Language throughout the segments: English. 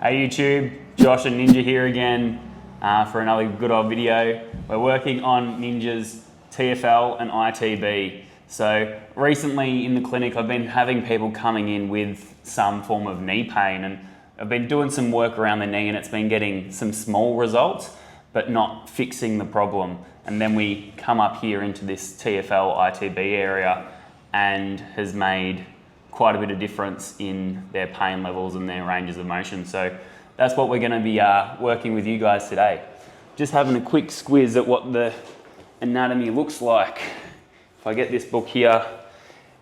Hey YouTube, Josh and Ninja here again for another good old video. We're working on Ninja's TFL and ITB. So recently in the clinic I've been having people coming in with some form of knee pain, and I've been doing some work around the knee and it's been getting some small results but not fixing the problem. And then we come up here into this TFL ITB area and has made quite a bit of difference in their pain levels and their ranges of motion. So that's what we're going to be working with you guys today. Just having a quick squiz at what the anatomy looks like. If I get this book here,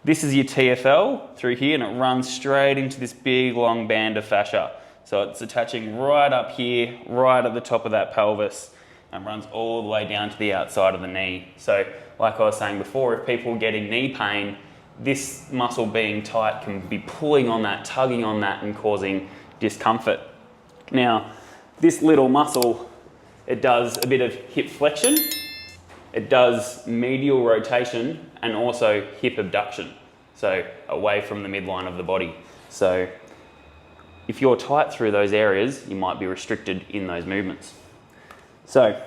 this is your TFL through here, and it runs straight into this big long band of fascia. So it's attaching right up here, right at the top of that pelvis, and runs all the way down to the outside of the knee. So like I was saying before, if people are getting knee pain, this muscle being tight can be pulling on that, tugging on that, and causing discomfort. Now, this little muscle, it does a bit of hip flexion, it does medial rotation, and also hip abduction, so away from the midline of the body. So if you're tight through those areas, you might be restricted in those movements. So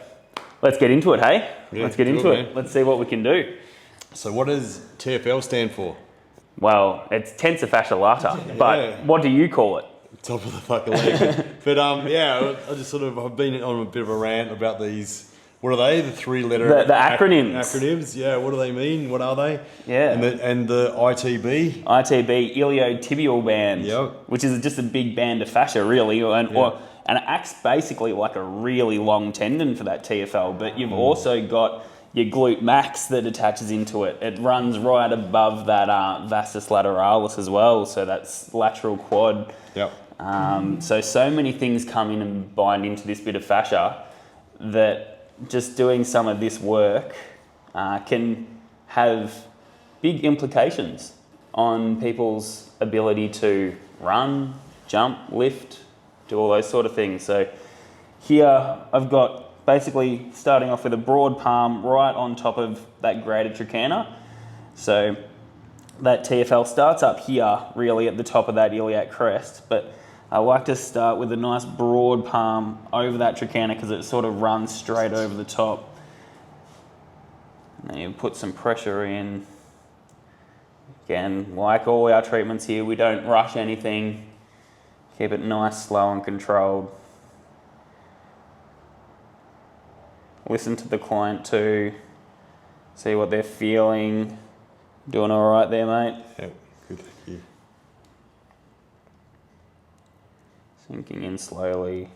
let's get into it, hey? Yeah, let's get into it. Man. Let's see what we can do. So what does TFL stand for? Well, it's tensor fascia lata, but what do you call it? Top of the fucking leg. But yeah, I just I've been on a bit of a rant about these. What are they? The three-letter the acronyms. Acronyms, yeah. What do they mean? What are they? Yeah. And the ITB. ITB, iliotibial band. Yep. Which is just a big band of fascia, really, and it acts basically like a really long tendon for that TFL. But you've also got your glute max that attaches into it. It runs right above that vastus lateralis as well, so that's lateral quad. Yep. So many things come in and bind into this bit of fascia that just doing some of this work can have big implications on people's ability to run, jump, lift, do all those sort of things. So here I've got basically starting off with a broad palm right on top of that graded trochanter. So that TFL starts up here, really at the top of that iliac crest, but I like to start with a nice broad palm over that trochanter because it sort of runs straight over the top. And then you put some pressure in. Again, like all our treatments here, we don't rush anything. Keep it nice, slow and controlled. Listen to the client too, see what they're feeling. Doing all right there, mate? Yeah, good, thank you. Sinking in slowly.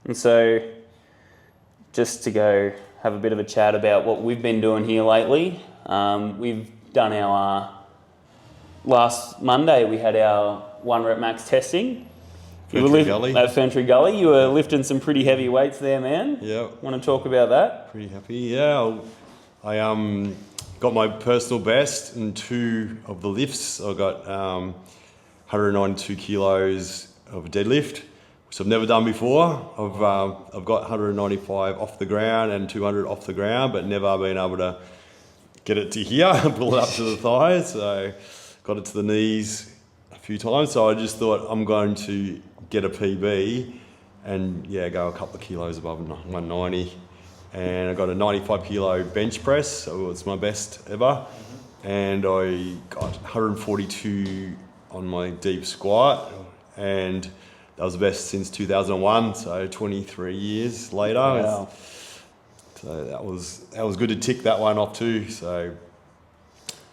And so, just to go have a bit of a chat about what we've been doing here lately. We've done our last Monday we had our 1 rep max testing. Gully. At Fentry Gully. You were lifting some pretty heavy weights there, man. Yeah. Want to talk about that? Pretty happy, yeah. I got my personal best in 2 of the lifts. I got 192 kilos of deadlift, which I've never done before. I've got 195 off the ground and 200 off the ground, but never been able to get it to here, pull it up to the thighs. So got it to the knees a few times. So I just thought I'm going to get a PB and go a couple of kilos above 190. And I got a 95 kilo bench press, so it's my best ever. And I got 142 on my deep squat, and that was the best since 2001, so 23 years later. Wow. So that was good to tick that one off too. So,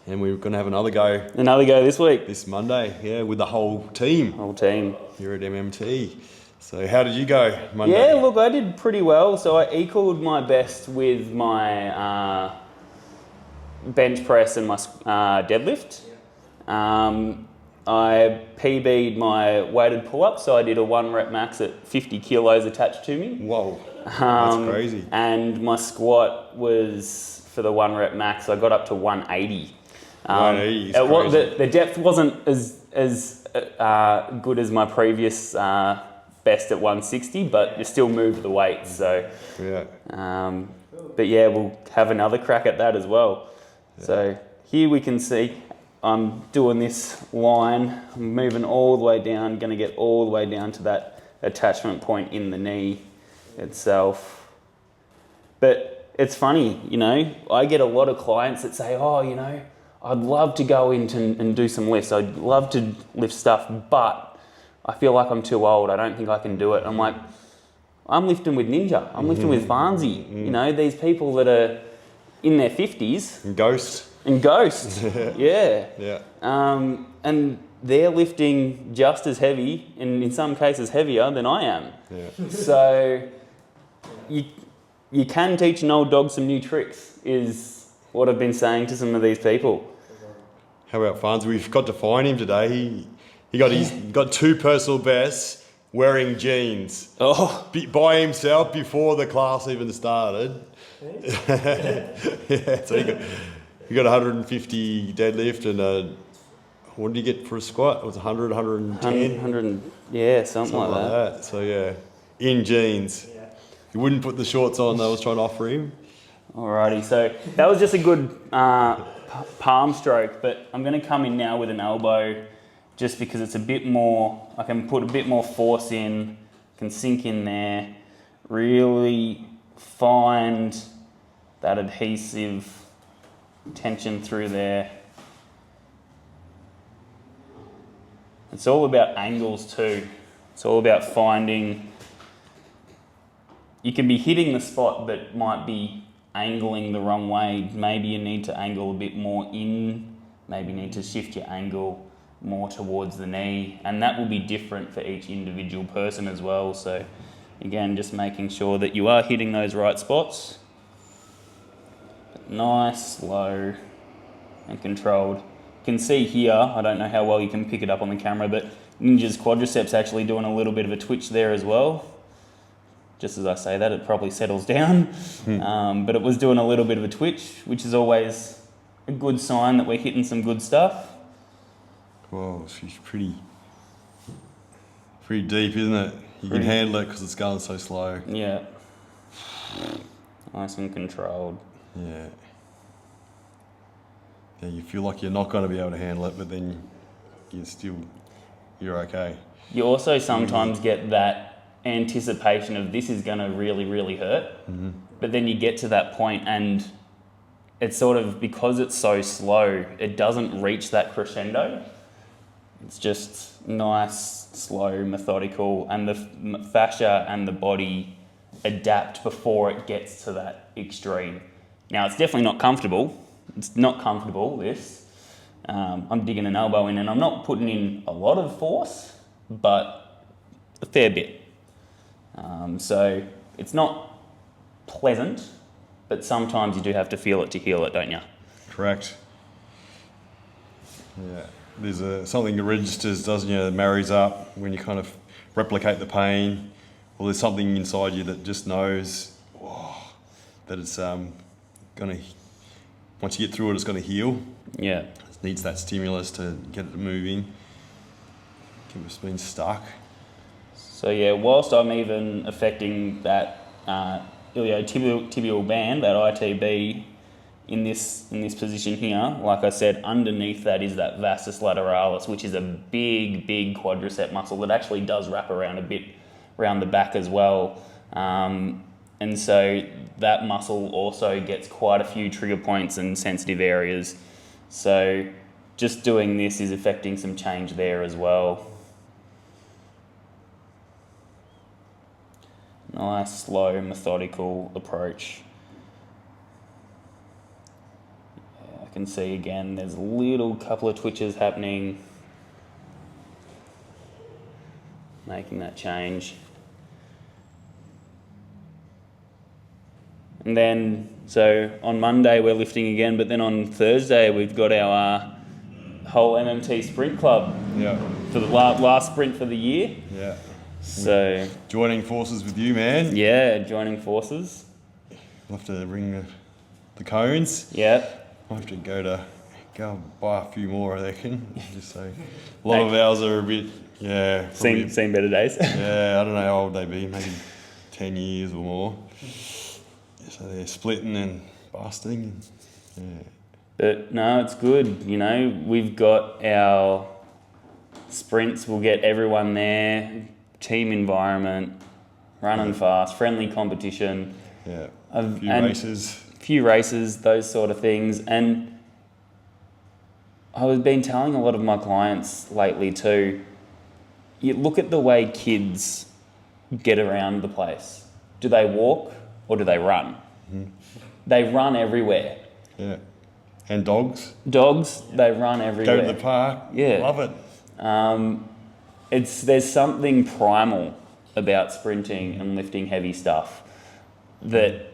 and we're going to have another go. Another go this week. This Monday, yeah, with the whole team. Whole team. Here at MMT. So how did you go Monday? Yeah, look, I did pretty well. So I equaled my best with my bench press and my deadlift. I PB'd my weighted pull-up, so I did a 1 rep max at 50 kilos attached to me. Whoa, that's crazy. And my squat was, for the 1 rep max, I got up to 180. 180 is crazy. The depth wasn't as good as my previous best at 160, but you still move the weight. So yeah. But yeah, we'll have another crack at that as well. So here we can see I'm doing this line, I'm moving all the way down, going to get all the way down to that attachment point in the knee itself. But it's funny, you know, I get a lot of clients that say, oh, you know, I'd love to go in and do some lifts. I'd love to lift stuff, but I feel like I'm too old. I don't think I can do it. I'm like, I'm lifting with Ninja. I'm lifting with Farnsey. You know, these people that are in their 50s. And Ghost. And Ghost, yeah. Yeah. And they're lifting just as heavy, and in some cases heavier than I am. Yeah. So you can teach an old dog some new tricks, is what I've been saying to some of these people. How about Farnsey? We've got to find him today. He got 2 personal bests wearing jeans. Oh. By himself before the class even started. Yeah, so he got 150 deadlift and what did he get for a squat? It was 100, 110? 100, yeah, something like that. So yeah, in jeans. He wouldn't put the shorts on that I was trying to offer him. Alrighty, so that was just a good palm stroke, but I'm going to come in now with an elbow just because it's a bit more, I can put a bit more force in, can sink in there, really find that adhesive tension through there. It's all about angles too. It's all about finding, you can be hitting the spot but might be angling the wrong way. Maybe you need to angle a bit more in, maybe you need to shift your angle more towards the knee, and that will be different for each individual person as well. So again, just making sure that you are hitting those right spots. But nice, slow and controlled. You can see here, I don't know how well you can pick it up on the camera, but Ninja's quadriceps actually doing a little bit of a twitch there as well. Just as I say that, it probably settles down. But it was doing a little bit of a twitch, which is always a good sign that we're hitting some good stuff. Whoa, she's pretty deep, isn't it? You can handle it because it's going so slow. Yeah. Nice and controlled. Yeah. Yeah, you feel like you're not going to be able to handle it, but then you're okay. You also sometimes get that anticipation of this is going to really, really hurt. But then you get to that point and it's sort of, because it's so slow, it doesn't reach that crescendo. It's just nice, slow, methodical, and the fascia and the body adapt before it gets to that extreme. Now, it's definitely not comfortable. It's not comfortable, this. I'm digging an elbow in and I'm not putting in a lot of force, but a fair bit. So it's not pleasant, but sometimes you do have to feel it to heal it, don't you? Correct. Yeah. There's something that registers, doesn't it, that marries up when you kind of replicate the pain. Well, there's something inside you that just knows that it's going to, once you get through it, it's going to heal. Yeah. It needs that stimulus to get it moving. Keep us being stuck. So yeah, whilst I'm even affecting that iliotibial band, that ITB, in this position here, like I said, underneath that is that vastus lateralis, which is a big quadricep muscle that actually does wrap around a bit around the back as well. And so that muscle also gets quite a few trigger points and sensitive areas. So just doing this is affecting some change there as well. Nice, slow, methodical approach. I can see again, there's a little couple of twitches happening, making that change. And then, so on Monday we're lifting again, but then on Thursday we've got our whole MMT sprint club. Yeah. For the last sprint for the year. Yeah. So joining forces with you, man. Yeah, joining forces. I'll have to bring the cones. Yeah. I'll have to go and buy a few more, I reckon. Just so a lot of ours are a bit, yeah. Seen better days. Yeah, I don't know how old they be, maybe 10 years or more. So they're splitting and busting. Yeah. But no, it's good. You know, we've got our sprints. We'll get everyone there. Team environment, running fast, friendly competition. Yeah. Races. Few races, those sort of things. And I've been telling a lot of my clients lately too, you look at the way kids get around the place. Do they walk or do they run? Mm-hmm. They run everywhere. Yeah. And dogs? Dogs, they run everywhere. Go to the park. Yeah. Love it. There's something primal about sprinting and lifting heavy stuff that,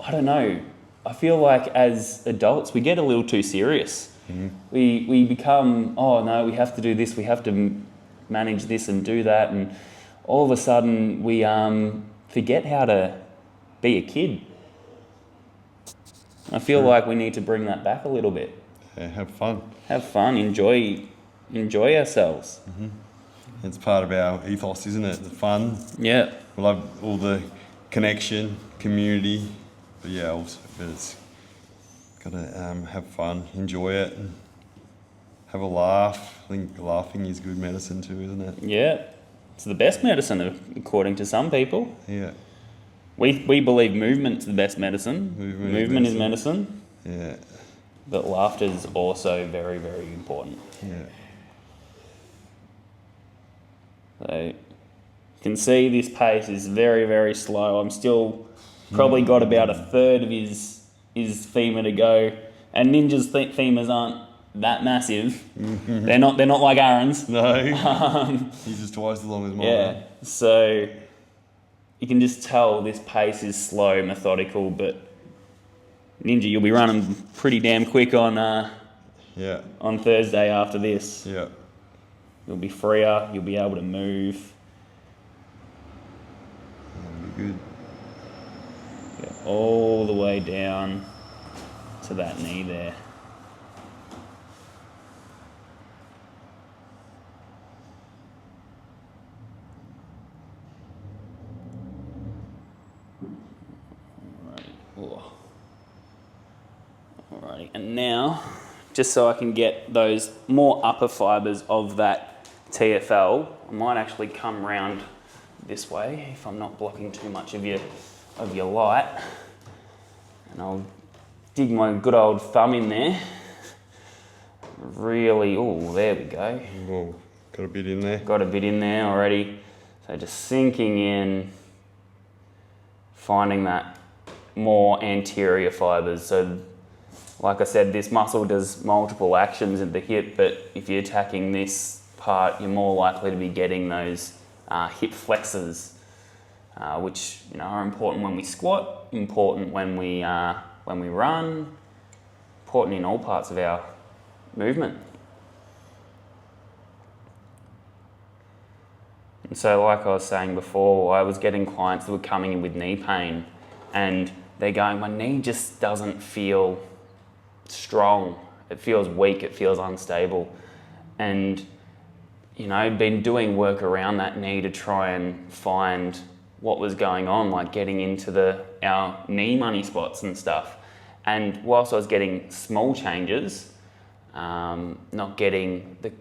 I don't know, I feel like as adults we get a little too serious. Mm-hmm. We become, oh no, we have to do this, we have to manage this and do that, and all of a sudden we forget how to be a kid. I feel like we need to bring that back a little bit. Yeah, have fun. Have fun, enjoy ourselves. Mm-hmm. It's part of our ethos, isn't it? The fun. Yeah. We love all the connection, community, but yeah, also, but it's got to have fun, enjoy it, and have a laugh. I think laughing is good medicine too, isn't it? Yeah. It's the best medicine, according to some people. Yeah. We believe movement's the best medicine. Movement is medicine. Yeah. But laughter is also very, very important. Yeah. So you can see this pace is very, very slow. I'm still probably got about a third of his femur to go. And Ninja's femurs aren't that massive. They're not like Aaron's. No. He's just twice as long as mine. Yeah. So you can just tell this pace is slow, methodical, but Ninja, you'll be running pretty damn quick on Thursday after this. Yeah. You'll be freer, you'll be able to move. That'll be good. Get all the way down to that knee there. Alrighty, and now, just so I can get those more upper fibres of that TFL, I might actually come round this way if I'm not blocking too much of your light. And I'll dig my good old thumb in there. Really, oh, there we go. Oh, got a bit in there. Got a bit in there already. So just sinking in, finding that more anterior fibres. So like I said, this muscle does multiple actions at the hip, but if you're attacking this part, you're more likely to be getting those hip flexors, which are important when we squat, important when we run, important in all parts of our movement. And so, like I was saying before, I was getting clients that were coming in with knee pain, and they're going, my knee just doesn't feel strong, it feels weak, it feels unstable. And been doing work around that knee to try and find what was going on, like getting into our knee money spots and stuff. And whilst I was getting small changes, not getting the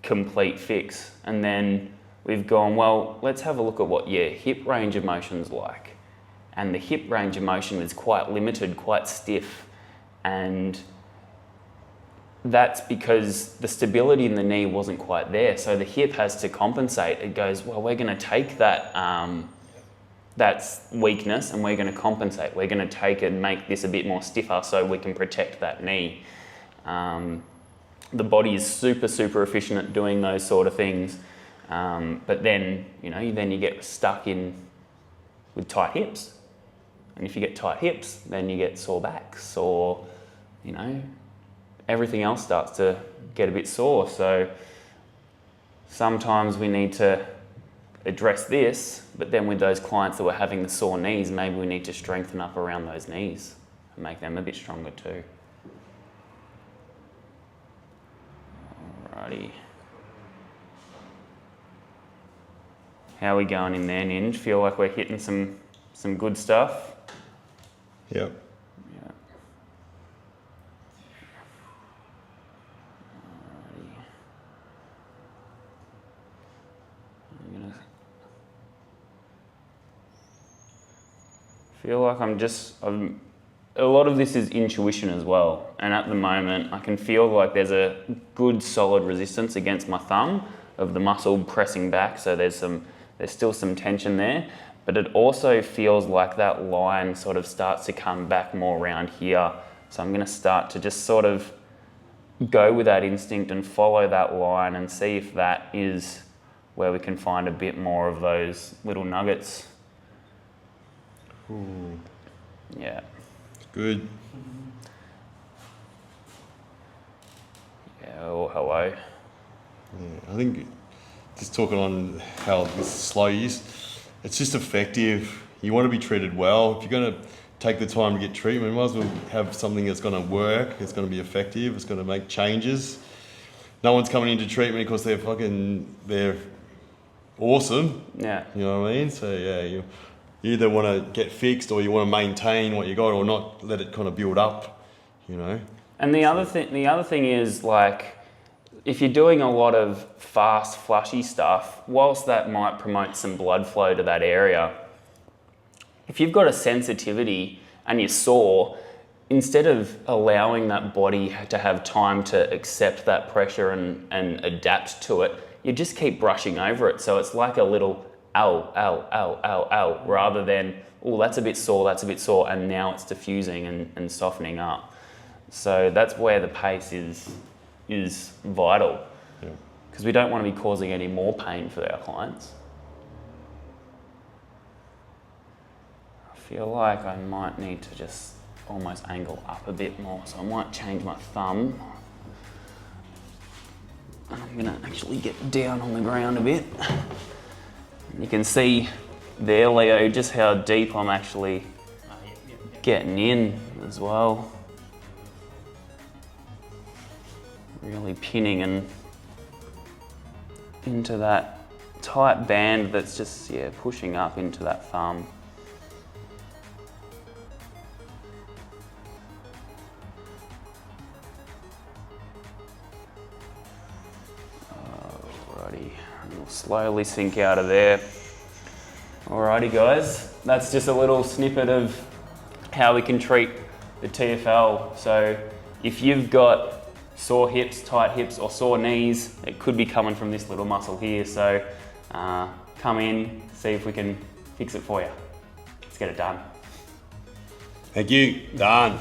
complete fix. And then we've gone, well, let's have a look at what your hip range of motion's like. And the hip range of motion is quite limited, quite stiff. And that's because the stability in the knee wasn't quite there. So the hip has to compensate. It goes, well, we're going to take that weakness and we're going to compensate. We're going to take it and make this a bit more stiffer so we can protect that knee. The body is super, super efficient at doing those sort of things. But then, then you get stuck in with tight hips. And if you get tight hips, then you get sore backs or, everything else starts to get a bit sore. So sometimes we need to address this, but then with those clients that were having the sore knees, maybe we need to strengthen up around those knees and make them a bit stronger too. Alrighty. How are we going in there, Ninj? Feel like we're hitting some good stuff? Yep. Yeah. feel like a lot of this is intuition as well. And at the moment, I can feel like there's a good solid resistance against my thumb of the muscle pressing back. So there's still some tension there, but it also feels like that line sort of starts to come back more around here. So I'm gonna start to just sort of go with that instinct and follow that line and see if that is where we can find a bit more of those little nuggets. Ooh. Yeah. Good. Yeah, oh, hello. Yeah, I think just talking on how this slow use, it's just effective. You want to be treated well. If you're going to take the time to get treatment, you might as well have something that's going to work, it's going to be effective, it's going to make changes. No one's coming into treatment because they're awesome. Yeah. You know what I mean? So yeah, you either want to get fixed or you want to maintain what you got or not let it kind of build up, you know. And the other thing is, like, if you're doing a lot of fast, flushy stuff, whilst that might promote some blood flow to that area, if you've got a sensitivity and you're sore, instead of allowing that body to have time to accept that pressure and adapt to it, you just keep brushing over it. So it's like a little ow, ow, ow, ow, ow, rather than, oh, that's a bit sore, and now it's diffusing and softening up. So that's where the pace is vital, because we don't want to be causing any more pain for our clients. I feel like I might need to just almost angle up a bit more, so I might change my thumb. And I'm gonna actually get down on the ground a bit. You can see there, Leo, just how deep I'm actually getting in as well. Really pinning and into that tight band that's just, pushing up into that thumb. Alrighty, and we'll slowly sink out of there. Alrighty guys, that's just a little snippet of how we can treat the TFL. So if you've got sore hips, tight hips, or sore knees, it could be coming from this little muscle here. So come in, see if we can fix it for you. Let's get it done. Thank you. Done.